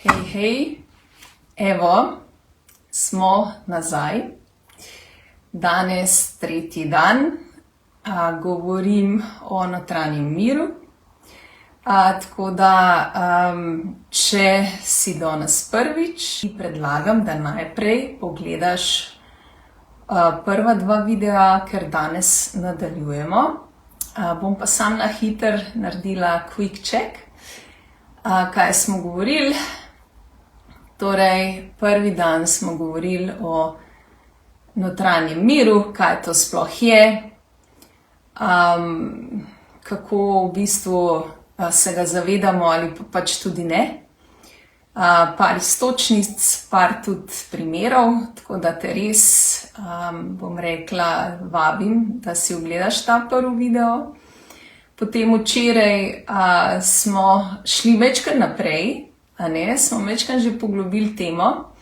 Hej, hej, evo, smo nazaj. Danes tretji dan, govorim o notranjem miru. Tako da, če si danes prvič, ti predlagam, da najprej pogledaš prva dva videa, ker danes nadaljujemo. Bom pa sam na hitro naredila quick check, kaj smo govorili. Torej, prvi dan smo govorili o notranjem miru, kaj to sploh je, kako v bistvu se ga zavedamo ali pa pač tudi ne. Par iztočnic, par tudi primerov, tako da te res, bom rekla, vabim, da si ogledaš ta prvi video. Potem včeraj smo šli večkrat naprej, smo večkrat že poglobili temo.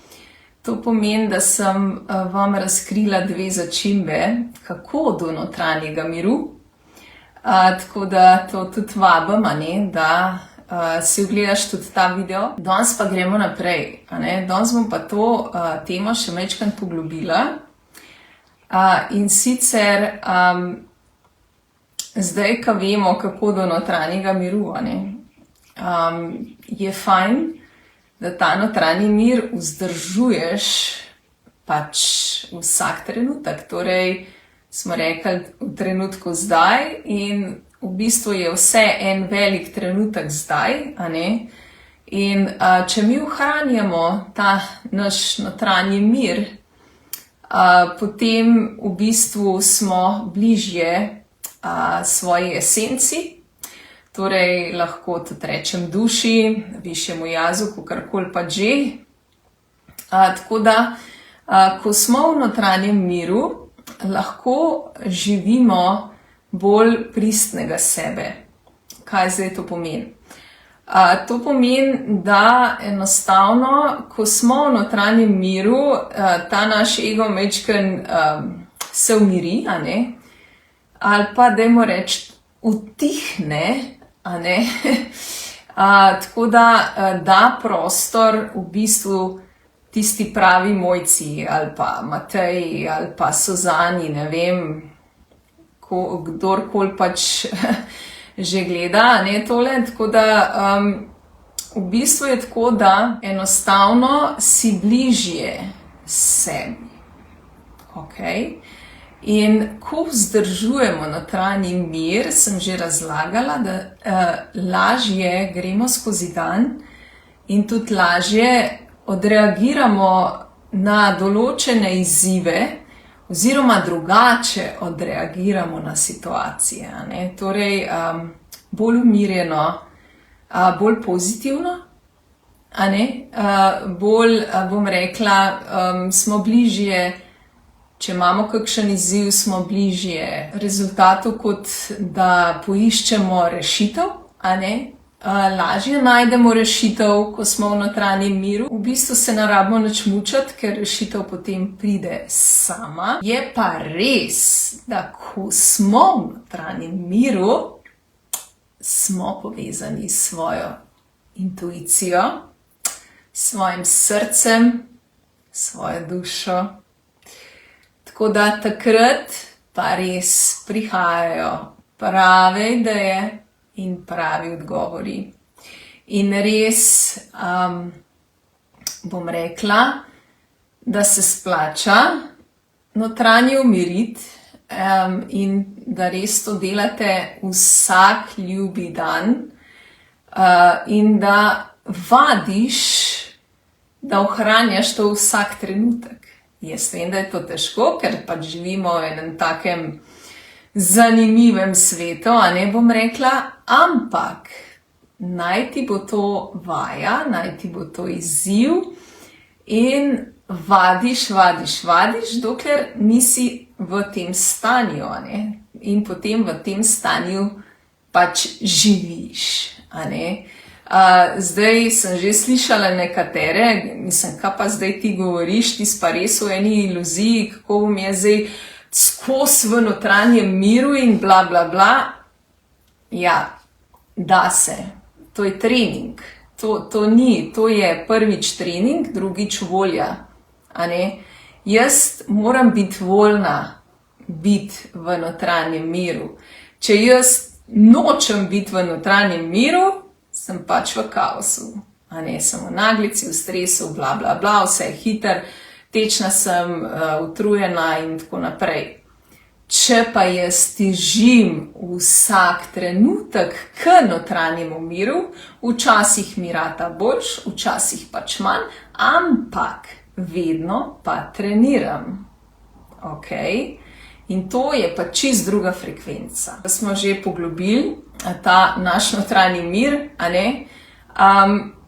To pomeni, da sem vam razkrila dve začimbe, kako do notranjega miru. Tako da to tudi vabim, da si ogledaš tudi ta video. Danes pa gremo naprej. Danes bom pa to temo še večkrat poglobila. In sicer zdaj, ko vemo, kako do notranjega miru, je fajn, da ta notranji mir vzdržuješ pač vsak trenutek. Torej, smo rekli v trenutku zdaj in v bistvu je vse en velik trenutek zdaj, In če mi ohranjamo ta naš notranji mir, potem v bistvu smo bližje svoji esenci. Torej, lahko tudi rečem duši, višjemu jazu, kakorkoli pa že. Tako da, ko smo v notranjem miru, lahko živimo bolj pristnega sebe. Kaj zdaj to pomeni? To pomeni, da enostavno, ko smo v notranjem miru, ta naš ego majčkeno se umiri, ali pa dajmo reči utihne, tako da da prostor v bistvu tisti pravi mojci, ali pa Mateji, ali pa Suzani, ne vem, kdorkoli pač že gleda, tole. Tako da v bistvu je tako, da enostavno si bližje sebi. In ko vzdržujemo notranji mir, sem že razlagala, da lažje gremo skozi dan in tudi lažje odreagiramo na določene izzive oziroma drugače odreagiramo na situacije. Torej, bolj umirjeno, bolj pozitivno, bolj, bom rekla, smo bližje. Če imamo kakšen izziv, smo bližje rezultatu, kot da poiščemo rešitev, Lažje najdemo rešitev, ko smo v notranjem miru. V bistvu se ne rabimo nič mučiti, ker rešitev potem pride sama. Je pa res, da ko smo v notranjem miru, smo povezani s svojo intuicijo, s svojim srcem, s svojo dušo. Tako da takrat pa res prihajajo prave ideje in pravi odgovori. In res, bom rekla, da se splača notranje umiriti in da res to delate vsak ljubi dan in da vadiš, da ohranjaš to vsak trenutek. Jaz vem, da je to težko, ker pač živimo v enem takem zanimivem svetu, bom rekla, ampak naj ti bo to vaja, naj ti bo to izziv in vadiš, dokler nisi v tem stanju, In potem v tem stanju pač živiš, Zdaj sem že slišala nekatere, mislim, kaj pa zdaj ti govoriš, ti si pa res v eni iluziji, kako bom jaz zdaj skozi v notranjem miru in bla, bla, bla. Ja, da se. To je trening. To ni, to je prvič trening, drugič volja. A ne? Jaz moram biti voljna biti v notranjem miru. Če jaz nočem biti v notranjem miru, sem pač v kaosu. A ne, sem v naglici, v stresu, bla, bla, bla, vse je hiter, tečna sem, utrujena in tako naprej. Če pa jaz težim vsak trenutek k notranjemu miru, včasih mi rata boljš, včasih pač manj, ampak vedno pa treniram. Ok? In to je pa čist druga frekvenca. Smo že poglobili ta naš notranji mir, a ne?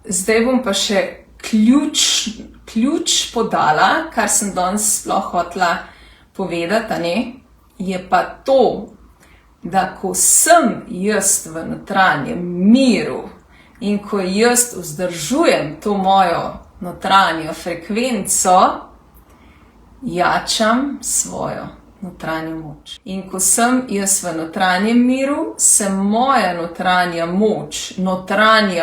Zdaj bom pa še ključ podala, kar sem danes sploh hotela povedati, a ne? Je pa to, da ko sem jaz v notranjem miru in ko jaz vzdržujem to mojo notranjo frekvenco, jačam svojo notranjo moč. In ko sem jaz v notranjem miru, se moja notranja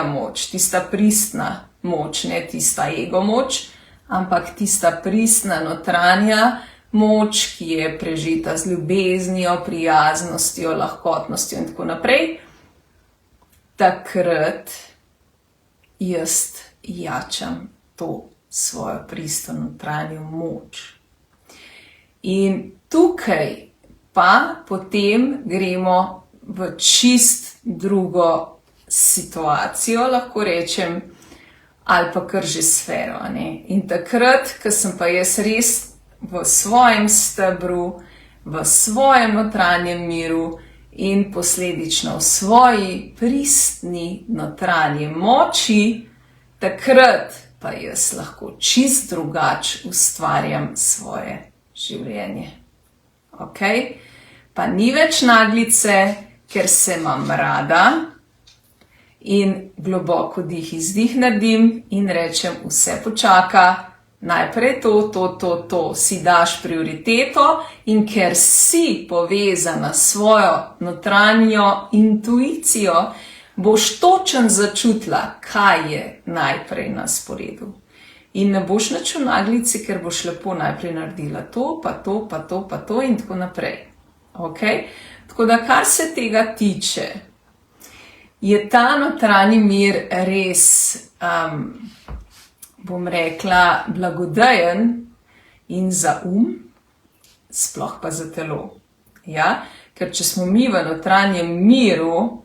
moč, tista pristna moč, ne tista ego moč, ampak tista pristna notranja moč, ki je prežeta z ljubeznijo, prijaznostjo, lahkotnostjo in tako naprej, takrat jaz jačam to svojo pristno notranjo moč. In tukaj pa potem gremo v čist drugo situacijo, lahko rečem, ali pa kar že sfero. Ne? In takrat, ko sem pa jaz res v svojem stebru, v svojem notranjem miru in posledično v svoji pristni notranji moči, takrat pa jaz lahko čist drugače ustvarjam svoje življenje. Ok? Pa ni več naglice, ker se imam rada in globoko dih izdih naredim in rečem, vse počaka, najprej to, si daš prioriteto in ker si povezana s svojo notranjo intuicijo, boš točno začutila, kaj je najprej na sporedu. In ne boš nič v naglici, ker boš lepo najprej naredila to, pa to in tako naprej. Ok? Tako da, kar se tega tiče, je ta notranji mir res, bom rekla, blagodejen in za sploh pa za telo. Ja? Ker če smo mi v notranjem miru,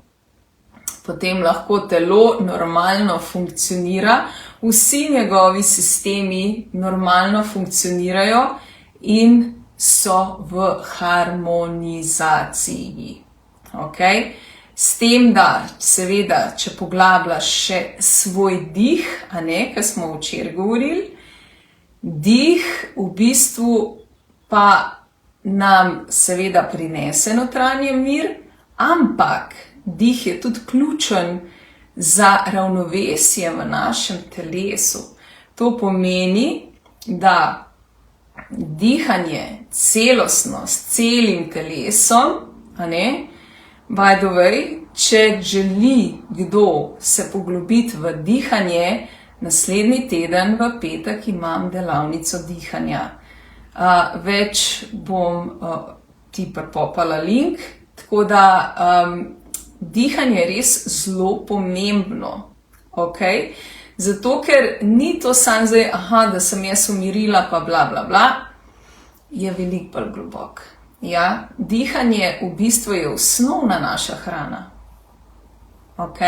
potem lahko telo normalno funkcionira, vsi njegovi sistemi normalno funkcionirajo in so v harmonizaciji. Ok? S tem, da seveda, če poglabljaš še svoj dih, a ne, kar smo včeraj govorili, dih v bistvu pa nam seveda prinese notranji mir, ampak dih je tudi ključen za ravnovesje v našem telesu. To pomeni, da dihanje celostno s celim telesom, a ne, by the way, če želi kdo se poglobiti v dihanje, naslednji teden v petek imam delavnico dihanja. Več bom ti pripopala link, tako da dihanje je res zelo pomembno, ok? Zato, ker ni to samo zdaj, da sem jaz umirila, pa bla, bla, bla, je veliko bolj globok. Ja? Dihanje v bistvu je osnovna naša hrana, ok?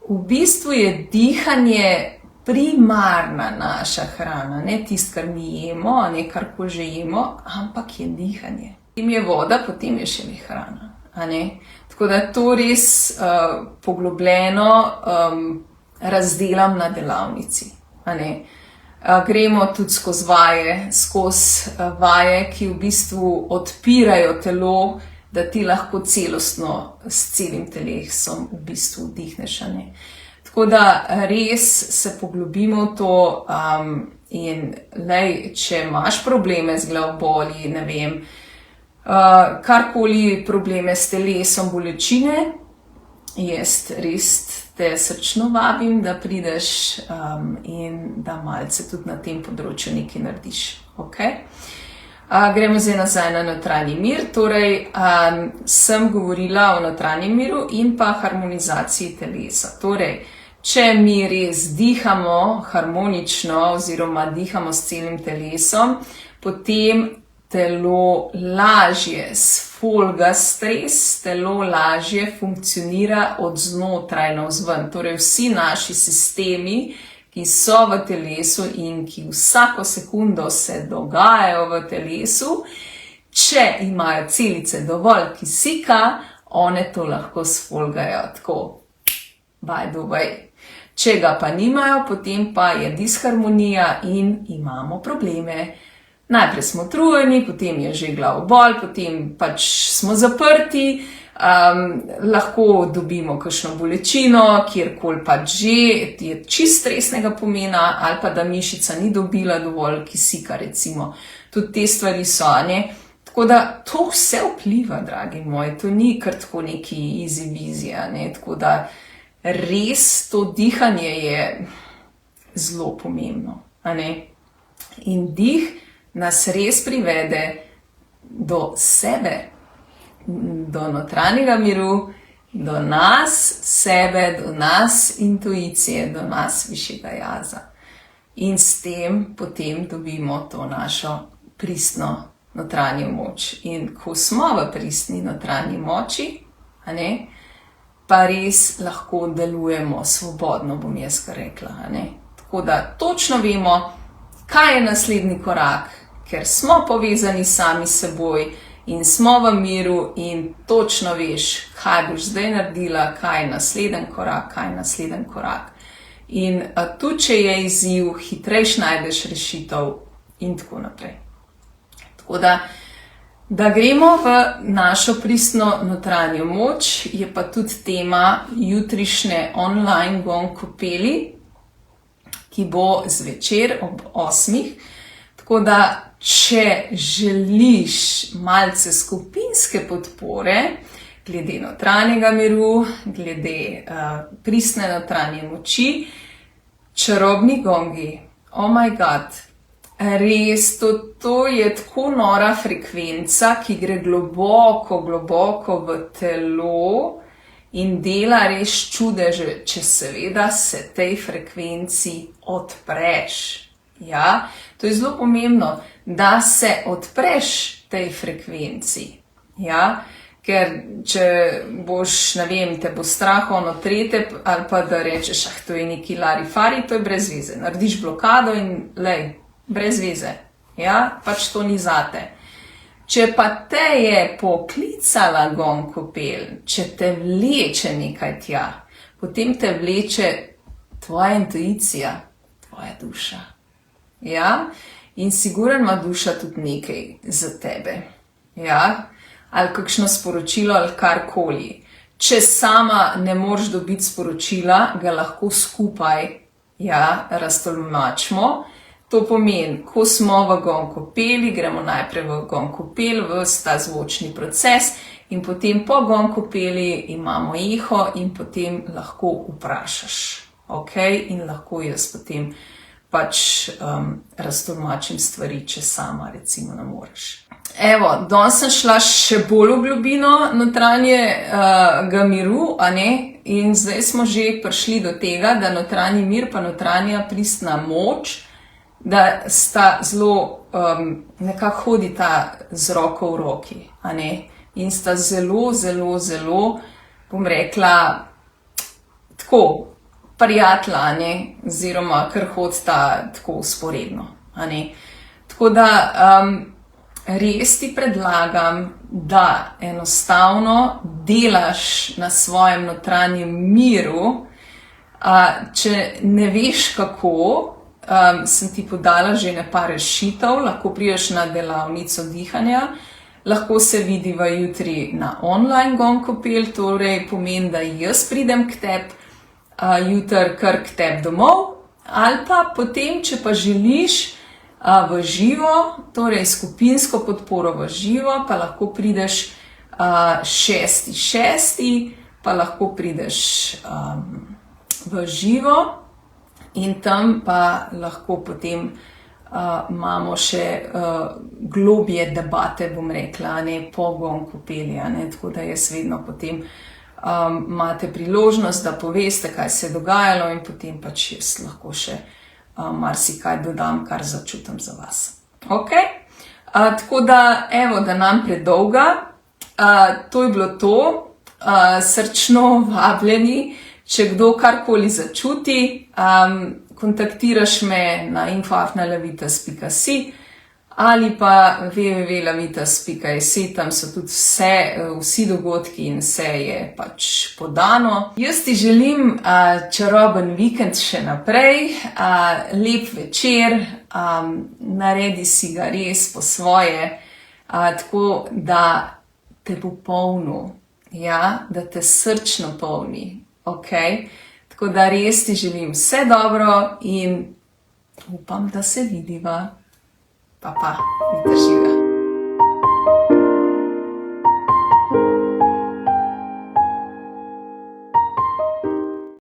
V bistvu je dihanje primarna naša hrana, ne tisto, kar mi jemo, ne karkoli že jemo, ampak je dihanje. Potem je voda, potem je še hrana. Tako da to res poglobljeno razdelam na delavnici. Gremo tudi skozi vaje, ki v bistvu odpirajo telo, da ti lahko celostno s celim telesom v bistvu vdihneš. Tako da res se poglobimo v to in če imaš probleme z glavoboli, ne vem, karkoli probleme s telesom, bolečine, jaz res te srčno vabim, da prideš in da malce tudi na tem področju nekaj narediš. Okay? Gremo zdaj nazaj na notranji mir. Torej, sem govorila o notranjem miru in pa harmonizaciji telesa. Torej, če mi res dihamo harmonično oziroma dihamo s celim telesom, potem telo lažje sfolga stres, telo lažje funkcionira od znotraj navzven. Torej, vsi naši sistemi, ki so v telesu in ki vsako sekundo se dogajajo v telesu, če imajo celice dovolj kisika, one to lahko sfolgajo tako, by the way. Če ga pa nimajo, potem pa je disharmonija in imamo probleme. Najprej smo utrujeni, potem je že glavobol, potem pač smo zaprti, lahko dobimo kakšno bolečino, kjerkoli pač že, je čist stresnega pomena, ali pa da mišica ni dobila dovolj kisika, recimo. Tudi te stvari so, ne? Tako da to vse vpliva, dragi moji, to ni kar tako neki easy vizija, ne? Tako da res to dihanje je zelo pomembno, a ne? In dih nas res privede do sebe, do notranjega miru, do nas, sebe, do nas intuicije, do nas višjega jaza. In s tem potem dobimo to našo pristno notranjo moč. In ko smo v pristni notranji moči, a ne, pa res lahko delujemo svobodno, bom jaz kar rekla, a ne. Tako da točno vemo, kaj je naslednji korak, ker smo povezani sami s seboj in smo v miru in točno veš, kaj boš zdaj naredila, kaj je naslednji korak, kaj je naslednji korak. In tudi, če je izziv, hitrejš najdeš rešitev in tako naprej. Tako da gremo v našo pristno notranjo moč, je pa tudi tema jutrišnje online gong kopeli, ki bo zvečer ob 8. Tako da, če želiš malce skupinske podpore, glede notranjega miru, glede pristne notranje moči, čarobni gongi, oh my god, res, to je tako nora frekvenca, ki gre globoko, globoko v telo in dela res čudeže, če seveda se tej frekvenci odpreš. Ja, to je zelo pomembno, da se odpreš tej frekvenci. Ja, ker če boš, ne vem, te bo strah ono trete, ali pa da rečeš, to je neki larifari, to je brez veze. Narediš blokado in lej, brez veze. Ja, pač to ni zate. Če pa te je poklicala gong kopel, če te vleče nekaj tja, potem te vleče tvoja intuicija, tvoja duša. Ja, in sigurno ima duša tudi nekaj za tebe. Ja, ali kakšno sporočilo ali karkoli. Če sama ne moreš dobiti sporočila, ga lahko skupaj raztolmačimo. To pomeni, ko smo v gong kopeli, gremo najprej v gong kopel, v ta zvočni proces in potem po gong kopeli imamo eho in potem lahko vprašaš. Okay? In lahko jaz potem pač raztolmačim stvari, če sama recimo ne moreš. Evo, danes sem šla še bolj v globino notranjega miru, a ne? In zdaj smo že prišli do tega, da notranji mir pa notranja pristna moč, da sta zelo, nekako hodita z roko v roki, a ne? In sta zelo, zelo, zelo, bom rekla, tako, prijatelja, a ne, oziroma kar hodita tako vzporedno, a ne. Tako da res ti predlagam, da enostavno delaš na svojem notranjem miru, če ne veš kako, sem ti podala že nekaj rešitev, lahko prideš na delavnico dihanja, lahko se vidiva jutri na online gong kopel, torej pomeni, da jaz pridem k tebi, jutri kar k tebi domov, ali pa potem, če pa želiš v živo, torej skupinsko podporo v živo, pa lahko prideš 6.6. pa lahko prideš v živo in tam pa lahko potem imamo še globje debate, bom rekla, ne pogon kopeli, ne, tako da jaz vedno potem imate priložnost, da poveste, kaj se je dogajalo in potem pač jaz lahko še marsikaj dodam, kar začutim za vas. Ok? Tako da, evo, da nam predolga, to je bilo to, srčno vabljeni, če kdo karkoli začuti, kontaktiraš me na info@lavitas.si ali pa www.lavitas.si, tam so tudi vsi dogodki in vse je pač podano. Jaz ti želim čaroben vikend še naprej, lep večer, naredi si ga res po svoje, tako da te bo polnil, ja, da te srčno polni, ok? Tako da res ti želim vse dobro in upam, da se vidiva. Pa, vidite žiga.